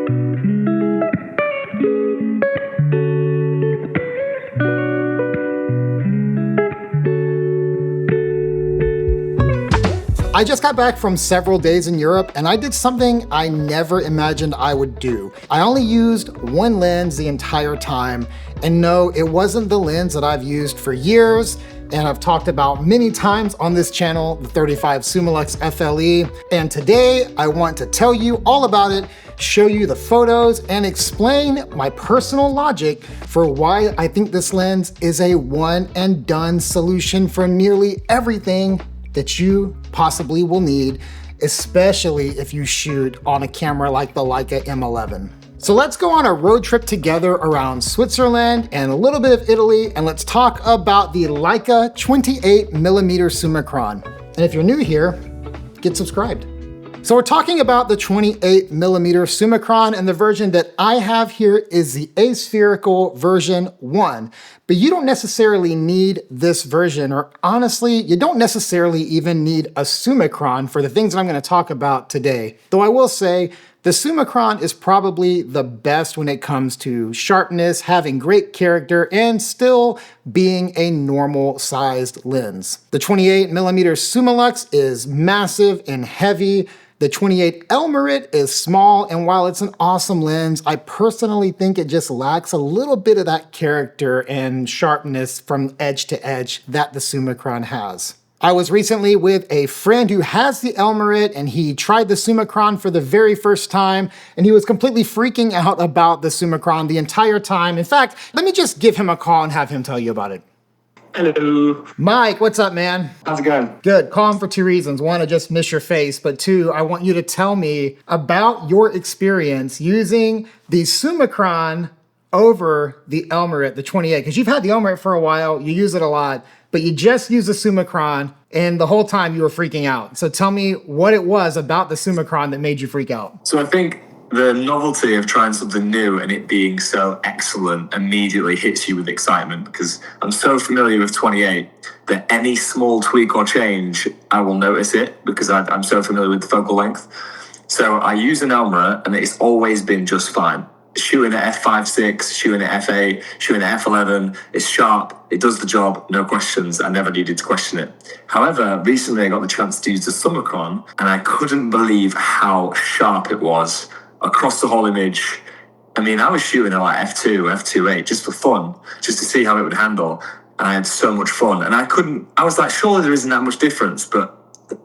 I just got back from several days in Europe and I did something I never imagined I would do. I only used one lens the entire time, and no, it wasn't the lens that I've used for years and I've talked about many times on this channel, the 35 Summilux FLE. And today I want to tell you all about it, show you the photos, and explain my personal logic for why I think this lens is a one and done solution for nearly everything that you possibly will need, especially if you shoot on a camera like the Leica M11. So let's go on a road trip together around Switzerland and a little bit of Italy, and let's talk about the Leica 28mm Summicron. And if you're new here, get subscribed. So we're talking about the 28mm Summicron, and the version that I have here is the Aspherical V1. But you don't necessarily need this version, or honestly, you don't necessarily even need a Summicron for the things that I'm going to talk about today. Though I will say, the Summicron is probably the best when it comes to sharpness, having great character, and still being a normal sized lens. The 28mm Summilux is massive and heavy. The 28 Elmarit is small, and while it's an awesome lens, I personally think it just lacks a little bit of that character and sharpness from edge to edge that the Summicron has. I was recently with a friend who has the Elmarit, and he tried the Summicron for the very first time, and he was completely freaking out about the Summicron the entire time. In fact, let me just give him a call and have him tell you about it. Hello. Mike, what's up, man? How's it going? Good. Call him for two reasons. One, I just miss your face, but two, I want you to tell me about your experience using the Summicron over the Elmarit, the 28, because you've had the Elmarit for a while, you use it a lot, but you just use the Summicron, and the whole time you were freaking out. So tell me what it was about the Summicron that made you freak out. So I think the novelty of trying something new and it being so excellent immediately hits you with excitement, because I'm so familiar with 28 that any small tweak or change, I will notice it because I'm so familiar with the focal length. So I use an Elmarit and it's always been just fine. Shooting at f5.6, shooting at f8, shooting at f11, it's sharp, it does the job, no questions. I never needed to question it. However, recently I got the chance to use the Summicron and I couldn't believe how sharp it was across the whole image. I mean, I was shooting at like f2, f2.8 just for fun, just to see how it would handle. And I had so much fun. And I was like, surely there isn't that much difference, but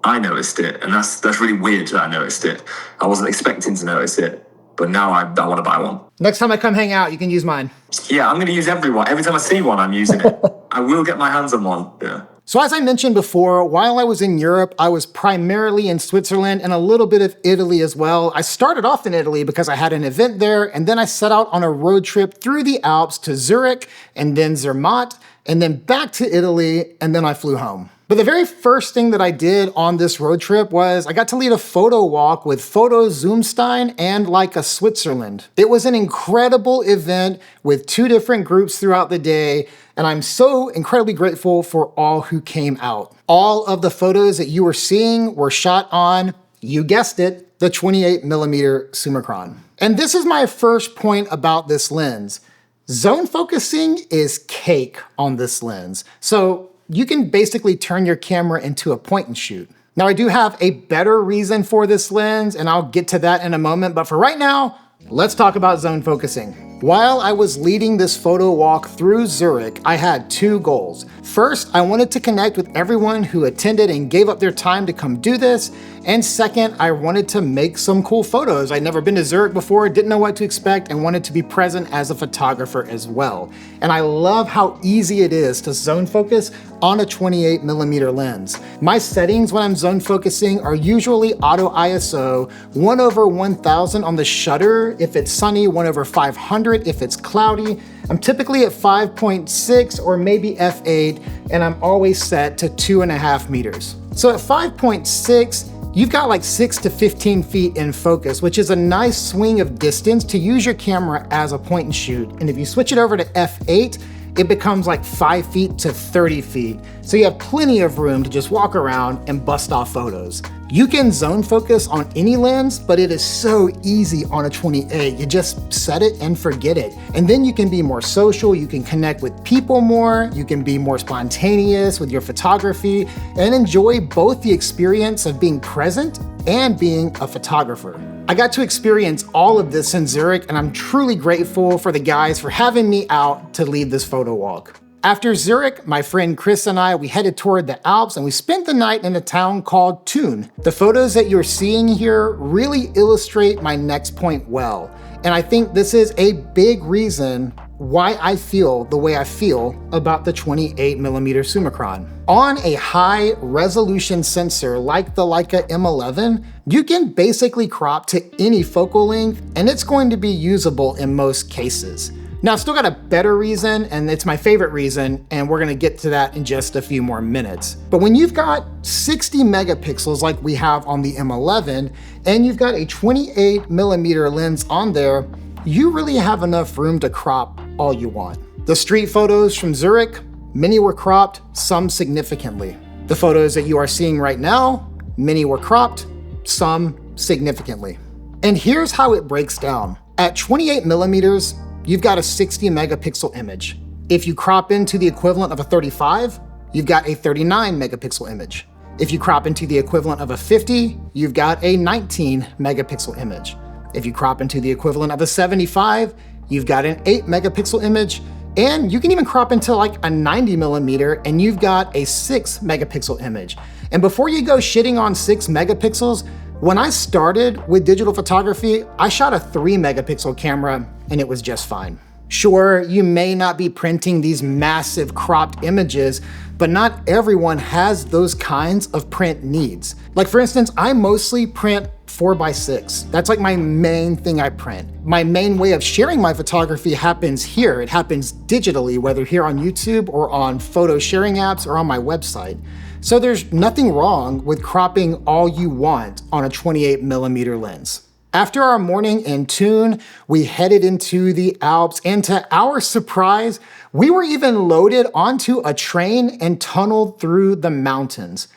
I noticed it. And that's really weird that I noticed it. I wasn't expecting to notice it, but now I want to buy one. Next time I come hang out, you can use mine. Yeah, I'm going to use everyone. Every time I see one, I'm using it. I will get my hands on one, yeah. So as I mentioned before, while I was in Europe, I was primarily in Switzerland and a little bit of Italy as well. I started off in Italy because I had an event there, and then I set out on a road trip through the Alps to Zurich and then Zermatt, and then back to Italy, and then I flew home. But the very first thing that I did on this road trip was I got to lead a photo walk with Photo Zoomstein and Leica Switzerland. It was an incredible event with two different groups throughout the day, and I'm so incredibly grateful for all who came out. All of the photos that you were seeing were shot on, you guessed it, the 28mm Summicron. And this is my first point about this lens. Zone focusing is cake on this lens. So you can basically turn your camera into a point and shoot. Now I do have a better reason for this lens, and I'll get to that in a moment, but for right now, let's talk about zone focusing. While I was leading this photo walk through Zurich, I had two goals. First, I wanted to connect with everyone who attended and gave up their time to come do this. And second, I wanted to make some cool photos. I'd never been to Zurich before, didn't know what to expect, and wanted to be present as a photographer as well. And I love how easy it is to zone focus on a 28mm lens. My settings when I'm zone focusing are usually auto ISO, 1/1000 on the shutter if it's sunny, 1/500 if it's cloudy. I'm typically at 5.6 or maybe f8, and I'm always set to 2.5 meters. So at 5.6, you've got like 6 to 15 feet in focus, which is a nice swing of distance to use your camera as a point and shoot. And if you switch it over to f8, it becomes like 5 feet to 30 feet. So you have plenty of room to just walk around and bust off photos. You can zone focus on any lens, but it is so easy on a 28. You just set it and forget it. And then you can be more social, you can connect with people more, you can be more spontaneous with your photography, and enjoy both the experience of being present and being a photographer. I got to experience all of this in Zurich, and I'm truly grateful for the guys for having me out to lead this photo walk. After Zurich, my friend Chris and I, we headed toward the Alps and we spent the night in a town called Thun. The photos that you're seeing here really illustrate my next point well. And I think this is a big reason why I feel the way I feel about the 28mm Summicron. On a high resolution sensor like the Leica M11, you can basically crop to any focal length and it's going to be usable in most cases. Now, I've still got a better reason, and it's my favorite reason, and we're gonna get to that in just a few more minutes. But when you've got 60 megapixels like we have on the M11, and you've got a 28mm lens on there, you really have enough room to crop all you want. The street photos from Zurich, many were cropped, some significantly. The photos that you are seeing right now, many were cropped, some significantly. And here's how it breaks down. At 28mm, you've got a 60 megapixel image. If you crop into the equivalent of a 35, you've got a 39 megapixel image. If you crop into the equivalent of a 50, you've got a 19 megapixel image. If you crop into the equivalent of a 75, you've got an 8 megapixel image. And you can even crop into like a 90mm and you've got a 6 megapixel image. And before you go shitting on 6 megapixels, when I started with digital photography, I shot a 3 megapixel camera and it was just fine. Sure, you may not be printing these massive cropped images, but not everyone has those kinds of print needs. Like for instance, I mostly print 4x6. That's like my main thing I print. My main way of sharing my photography happens here. It happens digitally, whether here on YouTube or on photo sharing apps or on my website. So there's nothing wrong with cropping all you want on a 28mm lens. After our morning in Thun, we headed into the Alps, and to our surprise, we were even loaded onto a train and tunneled through the mountains.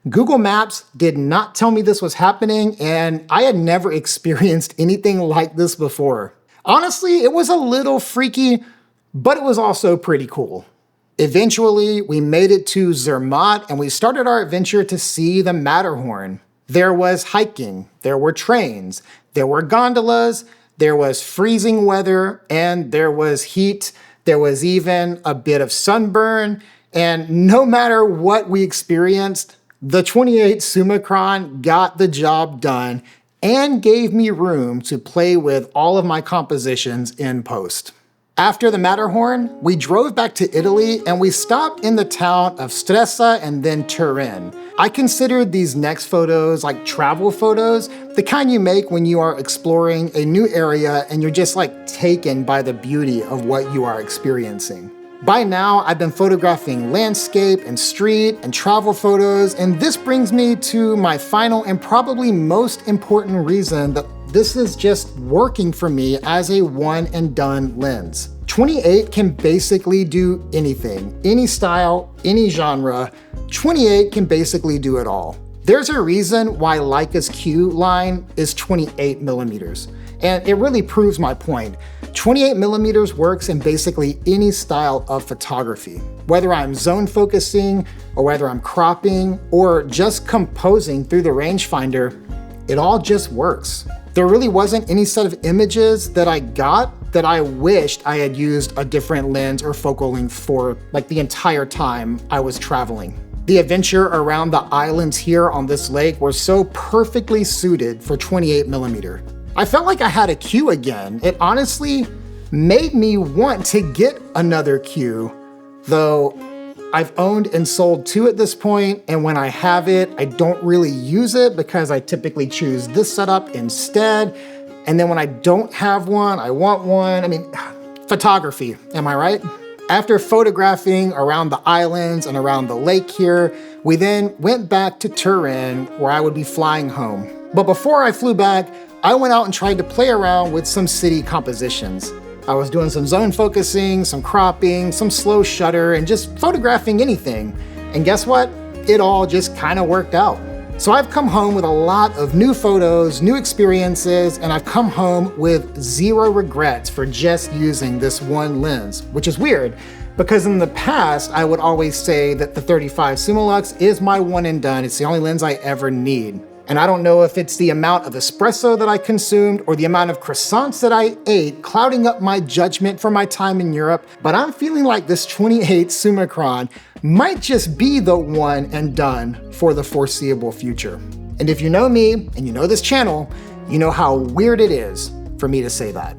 Google Maps did not tell me this was happening, and I had never experienced anything like this before. Honestly, it was a little freaky, but it was also pretty cool. Eventually, we made it to Zermatt, and we started our adventure to see the Matterhorn. There was hiking, there were trains, there were gondolas, there was freezing weather, and there was heat. There was even a bit of sunburn, and no matter what we experienced, the 28 Summicron got the job done and gave me room to play with all of my compositions in post. After the Matterhorn, we drove back to Italy and we stopped in the town of Stresa and then Turin. I considered these next photos like travel photos, the kind you make when you are exploring a new area and you're just like taken by the beauty of what you are experiencing. By now, I've been photographing landscape and street and travel photos, and this brings me to my final and probably most important reason that this is just working for me as a one and done lens. 28 can basically do anything, any style, any genre. 28 can basically do it all. There's a reason why Leica's Q line is 28mm, and it really proves my point. 28mm works in basically any style of photography. Whether I'm zone focusing, or whether I'm cropping, or just composing through the rangefinder, it all just works. There really wasn't any set of images that I got that I wished I had used a different lens or focal length for like the entire time I was traveling. The adventure around the islands here on this lake were so perfectly suited for 28mm. I felt like I had a Q again. It honestly made me want to get another Q, though I've owned and sold 2 at this point, and when I have it, I don't really use it because I typically choose this setup instead. And then when I don't have one, I want one. I mean, photography, am I right? After photographing around the islands and around the lake here, we then went back to Turin where I would be flying home. But before I flew back, I went out and tried to play around with some city compositions. I was doing some zone focusing, some cropping, some slow shutter, and just photographing anything. And guess what? It all just kind of worked out. So I've come home with a lot of new photos, new experiences, and I've come home with zero regrets for just using this one lens, which is weird because in the past, I would always say that the 35 Summilux is my one and done. It's the only lens I ever need. And I don't know if it's the amount of espresso that I consumed or the amount of croissants that I ate clouding up my judgment for my time in Europe, but I'm feeling like this 28 Summicron might just be the one and done for the foreseeable future. And if you know me and you know this channel, you know how weird it is for me to say that.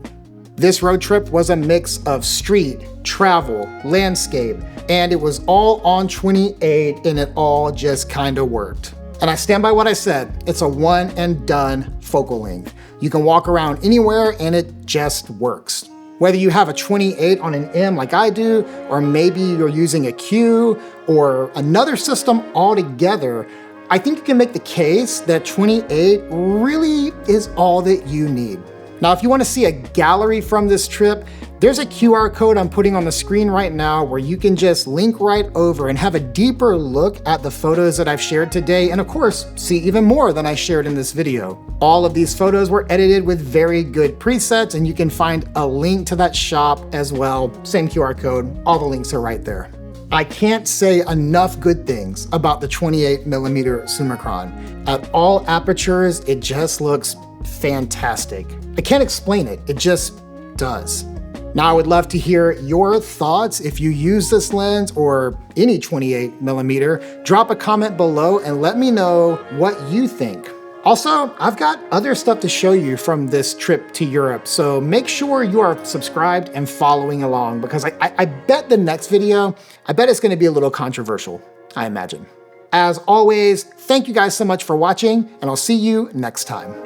This road trip was a mix of street, travel, landscape, and it was all on 28 and it all just kind of worked. And I stand by what I said, it's a one and done focal length. You can walk around anywhere and it just works. Whether you have a 28 on an M like I do, or maybe you're using a Q or another system altogether, I think you can make the case that 28 really is all that you need. Now, if you want to see a gallery from this trip, there's a QR code I'm putting on the screen right now where you can just link right over and have a deeper look at the photos that I've shared today, and of course, see even more than I shared in this video. All of these photos were edited with very good presets, and you can find a link to that shop as well. Same QR code, all the links are right there. I can't say enough good things about the 28mm Summicron. At all apertures, it just looks fantastic. I can't explain it, it just does. Now I would love to hear your thoughts if you use this lens or any 28mm. Drop a comment below and let me know what you think. Also, I've got other stuff to show you from this trip to Europe, so make sure you are subscribed and following along because I bet the next video, I bet it's gonna be a little controversial, I imagine. As always, thank you guys so much for watching and I'll see you next time.